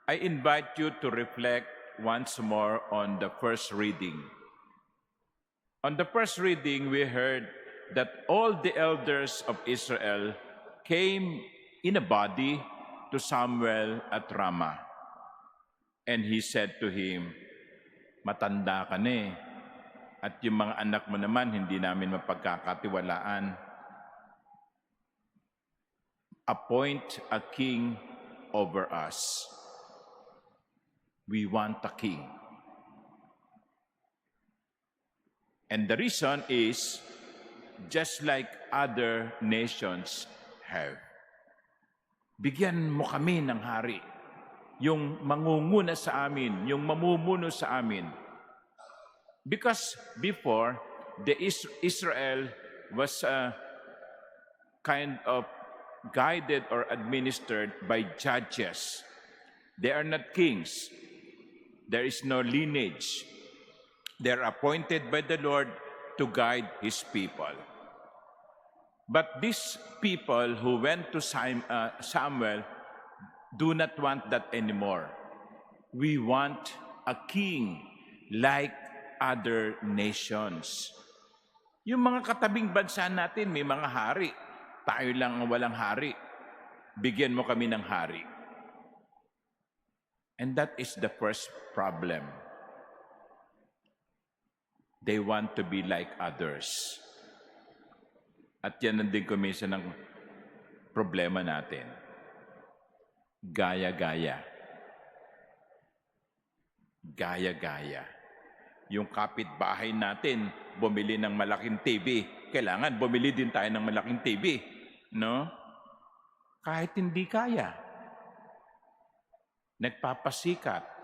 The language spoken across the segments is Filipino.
I invite you to reflect once more on the first reading. On the first reading, we heard that all the elders of Israel came in a body to Samuel at Ramah. And he said to him, "Matanda ka na eh, at yung mga anak mo naman hindi namin mapagkakatiwalaan. Appoint a king over us. We want a king." And the reason is, just like other nations have. Bigyan mo kami ng hari. Yung mangunguna sa amin, yung mamumuno sa amin. Because before, the Israel was kind of guided or administered by judges. They are not kings. There is no lineage. They are appointed by the Lord to guide His people. But these people who went to Samuel do not want that anymore. We want a king like other nations. Yung mga katabing bansa natin, may mga hari. Tayo lang ang walang hari. Bigyan mo kami ng hari. And that is the first problem. They want to be like others. At yan ang din kumisa ng problema natin. Gaya-gaya. Gaya-gaya. Yung kapitbahay natin, bumili ng malaking TV. Kailangan bumili din tayo ng malaking TV. No? Kahit hindi kaya. Nagpapasikat.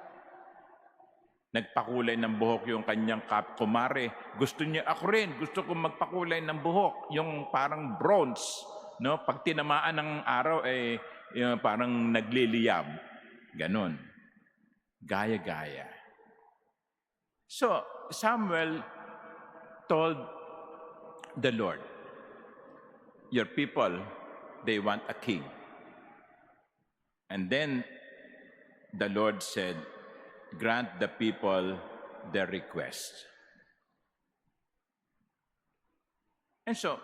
Nagpakulay ng buhok yung kanyang kumare. Gusto niya, ako rin, gusto kong magpakulay ng buhok. Yung parang bronze. No? Pag tinamaan ng araw, yung parang nagliliyab. Ganon. Gaya-gaya. So, Samuel told the Lord, "Your people, they want a king." And then the Lord said, "Grant the people their request." And so,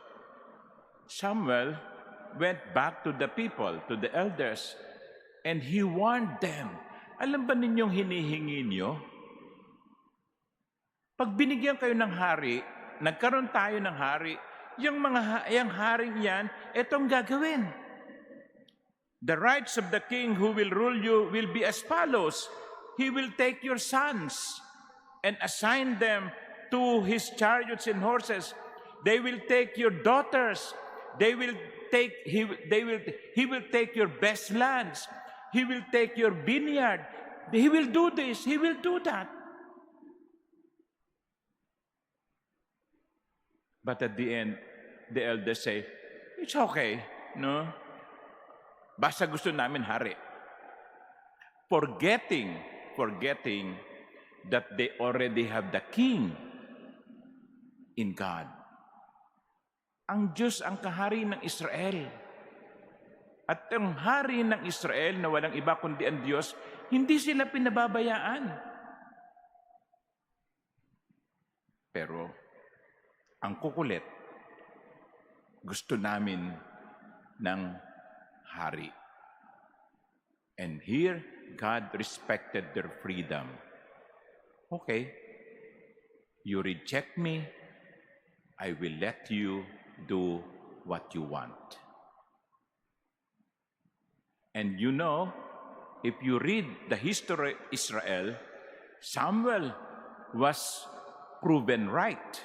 Samuel went back to the people, to the elders, and he warned them. Alam ba ninyong hinihingi niyo? Pag binigyan kayo ng hari, nagkaroon tayo ng hari, yung haring yan, etong gagawin. The rights of the king who will rule you will be as follows. He will take your sons and assign them to his chariots and horses. They will take your daughters. He will take your best lands. He will take your vineyard. He will do this. He will do that. But at the end, the elders say, "It's okay, no? Basta gusto namin hari." Forgetting that they already have the king in God. Ang Diyos ang kahari ng Israel. At ang hari ng Israel na walang iba kundi ang Diyos, hindi sila pinababayaan. Pero ang kukulit, gusto namin ng hari. And here, God respected their freedom. Okay, you reject me, I will let you do what you want. And you know, if you read the history of Israel, Samuel was proven right.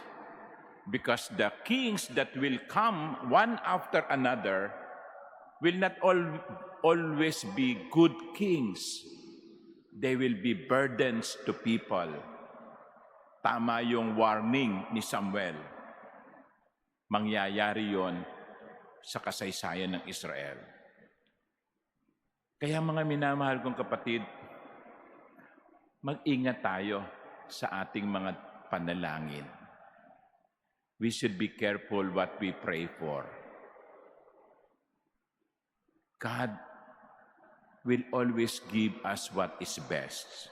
Because the kings that will come one after another will not always be good kings. They will be burdens to people. Tama yung warning ni Samuel. Mangyayari yon sa kasaysayan ng Israel. Kaya mga minamahal kong kapatid, mag-ingat tayo sa ating mga panalangin. We should be careful what we pray for. God, will always give us what is best.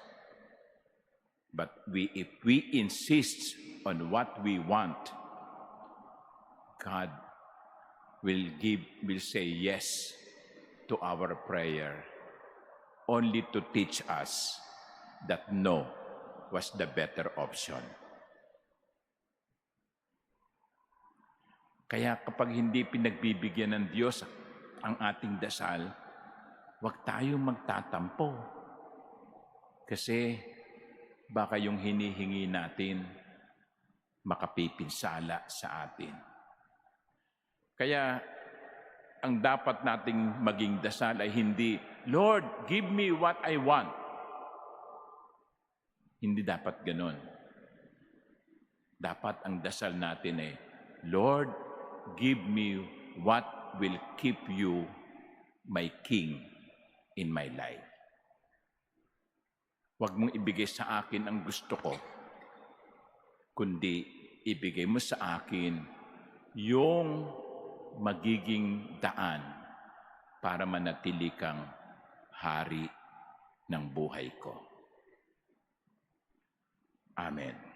But if we insist on what we want, God will say yes to our prayer, only to teach us that no was the better option. Kaya kapag hindi pinagbibigyan ng Diyos ang ating dasal, huwag tayong magtatampo. Kasi baka yung hinihingi natin makapipinsala sa atin. Kaya ang dapat nating maging dasal ay hindi, Lord, give me what I want. Hindi dapat ganon. Dapat ang dasal natin ay, Lord, give me what will keep you my King in my life. Huwag mong ibigay sa akin ang gusto ko, kundi ibigay mo sa akin yung magiging daan para manatili kang hari ng buhay ko. Amen.